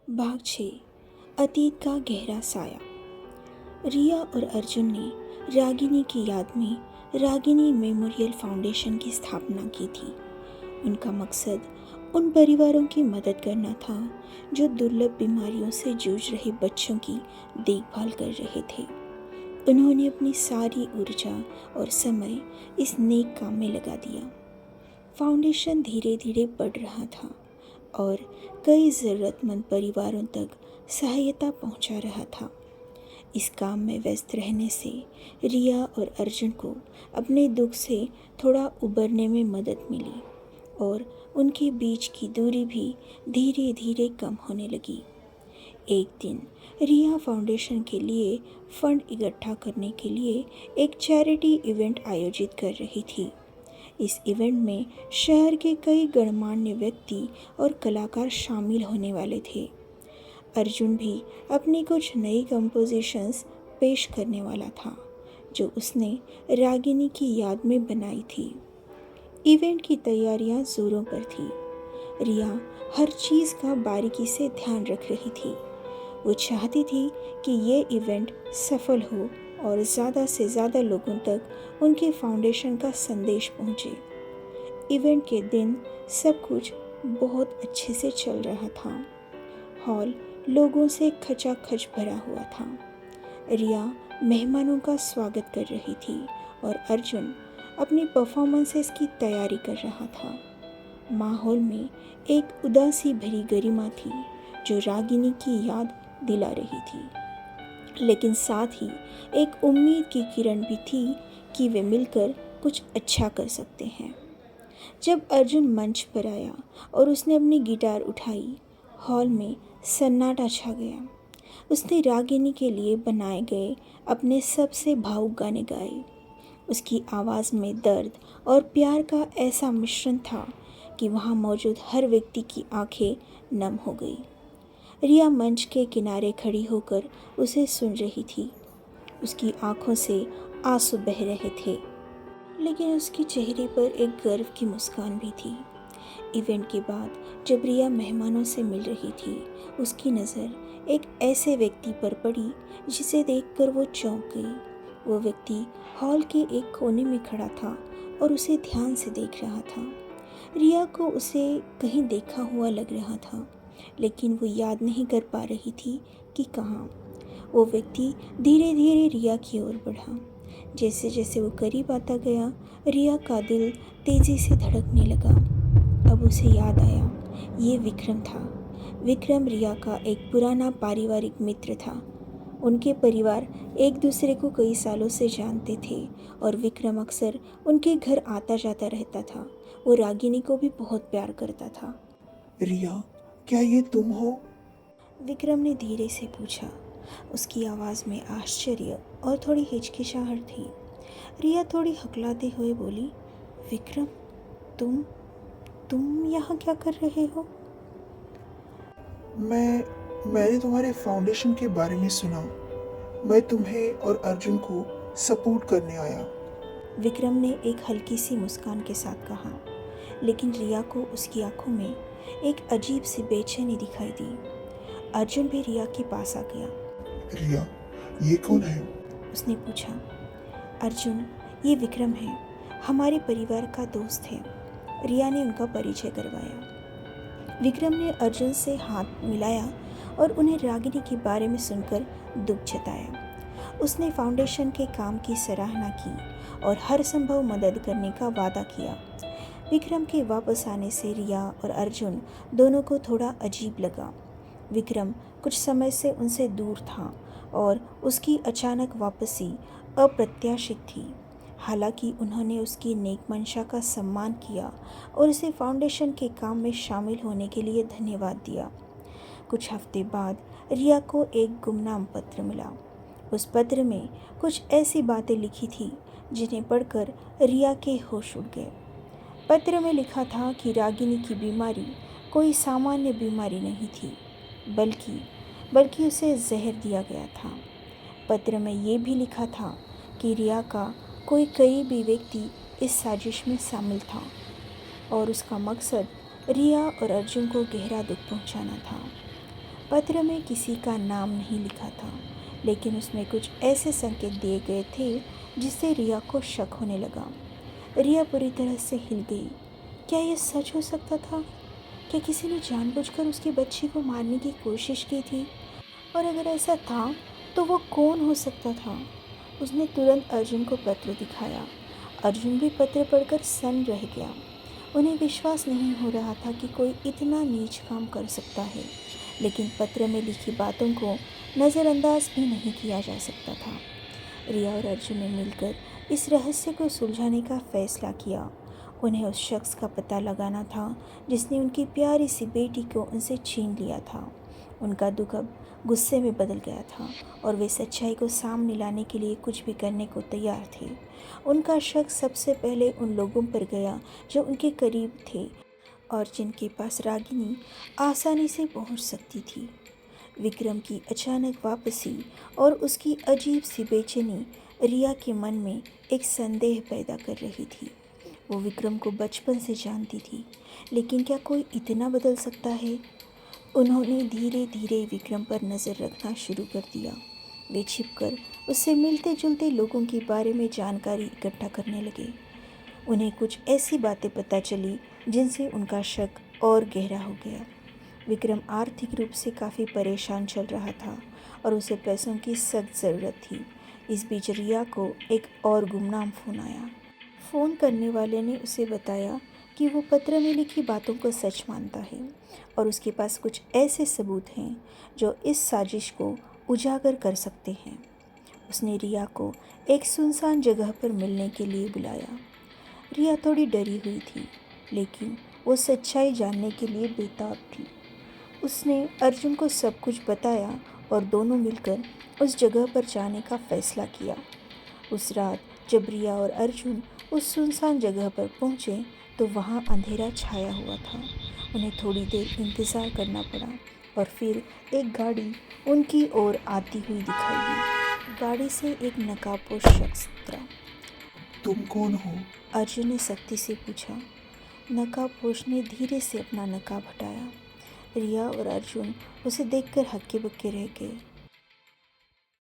भाग 6। अतीत का गहरा साया। रिया और अर्जुन ने रागिनी की याद में रागिनी मेमोरियल फाउंडेशन की स्थापना की थी। उनका मकसद उन परिवारों की मदद करना था जो दुर्लभ बीमारियों से जूझ रहे बच्चों की देखभाल कर रहे थे। उन्होंने अपनी सारी ऊर्जा और समय इस नेक काम में लगा दिया। फाउंडेशन धीरे धीरे बढ़ रहा था और कई ज़रूरतमंद परिवारों तक सहायता पहुंचा रहा था। इस काम में व्यस्त रहने से रिया और अर्जुन को अपने दुख से थोड़ा उबरने में मदद मिली और उनके बीच की दूरी भी धीरे धीरे कम होने लगी। एक दिन रिया फाउंडेशन के लिए फंड इकट्ठा करने के लिए एक चैरिटी इवेंट आयोजित कर रही थी। इस इवेंट में शहर के कई गणमान्य व्यक्ति और कलाकार शामिल होने वाले थे। अर्जुन भी अपनी कुछ नई कंपोजिशंस पेश करने वाला था जो उसने रागिनी की याद में बनाई थी। इवेंट की तैयारियां जोरों पर थी। रिया हर चीज़ का बारीकी से ध्यान रख रही थी। वो चाहती थी कि ये इवेंट सफल हो और ज़्यादा से ज़्यादा लोगों तक उनके फाउंडेशन का संदेश पहुँचे। इवेंट के दिन सब कुछ बहुत अच्छे से चल रहा था। हॉल लोगों से खचाखच भरा हुआ था। रिया मेहमानों का स्वागत कर रही थी और अर्जुन अपनी परफॉर्मेंसेस की तैयारी कर रहा था। माहौल में एक उदासी भरी गरिमा थी जो रागिनी की याद दिला रही थी, लेकिन साथ ही एक उम्मीद की किरण भी थी कि वे मिलकर कुछ अच्छा कर सकते हैं। जब अर्जुन मंच पर आया और उसने अपनी गिटार उठाई, हॉल में सन्नाटा छा गया। उसने रागिनी के लिए बनाए गए अपने सबसे भावुक गाने गाए। उसकी आवाज़ में दर्द और प्यार का ऐसा मिश्रण था कि वहाँ मौजूद हर व्यक्ति की आंखें नम हो गई। रिया मंच के किनारे खड़ी होकर उसे सुन रही थी। उसकी आंखों से आंसू बह रहे थे, लेकिन उसके चेहरे पर एक गर्व की मुस्कान भी थी। इवेंट के बाद जब रिया मेहमानों से मिल रही थी, उसकी नज़र एक ऐसे व्यक्ति पर पड़ी जिसे देखकर वो चौंक गई। वो व्यक्ति हॉल के एक कोने में खड़ा था और उसे ध्यान से देख रहा था। रिया को उसे कहीं देखा हुआ लग रहा था, लेकिन वो याद नहीं कर पा रही थी कि कहाँ। वो व्यक्ति धीरे धीरे रिया की ओर बढ़ा। जैसे जैसे वो करीब आता गया, रिया का दिल तेजी से धड़कने लगा। अब उसे याद आया, ये विक्रम था। विक्रम रिया का एक पुराना पारिवारिक मित्र था। उनके परिवार एक दूसरे को कई सालों से जानते थे और विक्रम अक्सर उनके घर आता जाता रहता था। वो रागिनी को भी बहुत प्यार करता था। रिया, क्या ये तुम हो? विक्रम ने धीरे से पूछा। उसकी आवाज़ में आश्चर्य और थोड़ी हिचकिचाहट थी। रिया थोड़ी हकलाते हुए बोली, विक्रम, तुम यहाँ क्या कर रहे हो? मैंने तुम्हारे फाउंडेशन के बारे में सुना। मैं तुम्हें और अर्जुन को सपोर्ट करने आया। विक्रम ने एक हल्की सी मुस्कान के साथ कहा, लेकिन रिया को उसकी आंखों में एक अजीब सी बेचैनी दिखाई दी। अर्जुन भी रिया के पास आ गया। रिया, ये कौन है? उसने पूछा। अर्जुन, ये विक्रम है, हमारे परिवार का दोस्त है। रिया ने उनका परिचय करवाया। विक्रम ने अर्जुन से हाथ मिलाया और उन्हें रागिनी के बारे में सुनकर दुख जताया। उसने फाउंडेशन के काम की सराहना की और हर संभव मदद करने का वादा किया। विक्रम के वापस आने से रिया और अर्जुन दोनों को थोड़ा अजीब लगा। विक्रम कुछ समय से उनसे दूर था और उसकी अचानक वापसी अप्रत्याशित थी। हालांकि उन्होंने उसकी नेक मंशा का सम्मान किया और उसे फाउंडेशन के काम में शामिल होने के लिए धन्यवाद दिया। कुछ हफ्ते बाद रिया को एक गुमनाम पत्र मिला। उस पत्र में कुछ ऐसी बातें लिखी थी जिन्हें पढ़कर रिया के होश उड़ गए। पत्र में लिखा था कि रागिनी की बीमारी कोई सामान्य बीमारी नहीं थी, बल्कि उसे जहर दिया गया था। पत्र में ये भी लिखा था कि रिया का कोई करीबी व्यक्ति इस साजिश में शामिल था और उसका मकसद रिया और अर्जुन को गहरा दुख पहुंचाना था। पत्र में किसी का नाम नहीं लिखा था, लेकिन उसमें कुछ ऐसे संकेत दिए गए थे जिससे रिया को शक होने लगा। रिया पूरी तरह से हिल गई। क्या यह सच हो सकता था? क्या किसी ने जानबूझकर उसकी बच्ची को मारने की कोशिश की थी? और अगर ऐसा था तो वो कौन हो सकता था? उसने तुरंत अर्जुन को पत्र दिखाया। अर्जुन भी पत्र पढ़कर सन्न रह गया। उन्हें विश्वास नहीं हो रहा था कि कोई इतना नीच काम कर सकता है, लेकिन पत्र में लिखी बातों को नज़रअंदाज भी नहीं किया जा सकता था। रिया और अर्जुन ने मिलकर इस रहस्य को सुलझाने का फैसला किया। उन्हें उस शख्स का पता लगाना था जिसने उनकी प्यारी सी बेटी को उनसे छीन लिया था। उनका दुख अब गुस्से में बदल गया था और वे सच्चाई को सामने लाने के लिए कुछ भी करने को तैयार थे। उनका शक सबसे पहले उन लोगों पर गया जो उनके करीब थे और जिनके पास रागिनी आसानी से पहुंच सकती थी। विक्रम की अचानक वापसी और उसकी अजीब सी बेचैनी रिया के मन में एक संदेह पैदा कर रही थी। वो विक्रम को बचपन से जानती थी, लेकिन क्या कोई इतना बदल सकता है? उन्होंने धीरे धीरे विक्रम पर नज़र रखना शुरू कर दिया। वे छिपकर उससे मिलते जुलते लोगों के बारे में जानकारी इकट्ठा करने लगे। उन्हें कुछ ऐसी बातें पता चली जिनसे उनका शक और गहरा हो गया। विक्रम आर्थिक रूप से काफ़ी परेशान चल रहा था और उसे पैसों की सख्त ज़रूरत थी। इस बीच रिया को एक और गुमनाम फ़ोन आया। फ़ोन करने वाले ने उसे बताया कि वो पत्र में लिखी बातों को सच मानता है और उसके पास कुछ ऐसे सबूत हैं जो इस साजिश को उजागर कर सकते हैं। उसने रिया को एक सुनसान जगह पर मिलने के लिए बुलाया। रिया थोड़ी डरी हुई थी, लेकिन वो सच्चाई जानने के लिए बेताब थी। उसने अर्जुन को सब कुछ बताया और दोनों मिलकर उस जगह पर जाने का फैसला किया। उस रात जब रिया और अर्जुन उस सुनसान जगह पर पहुंचे तो वहां अंधेरा छाया हुआ था। उन्हें थोड़ी देर इंतज़ार करना पड़ा और फिर एक गाड़ी उनकी ओर आती हुई दिखाई दी। गाड़ी से एक नकाबपोश शख्स उतरा। तुम कौन हो? अर्जुन ने सख्ती से पूछा। नकाबपोश ने धीरे से अपना नकाब हटाया। रिया और अर्जुन उसे देखकर हक्के बक्के रह गए।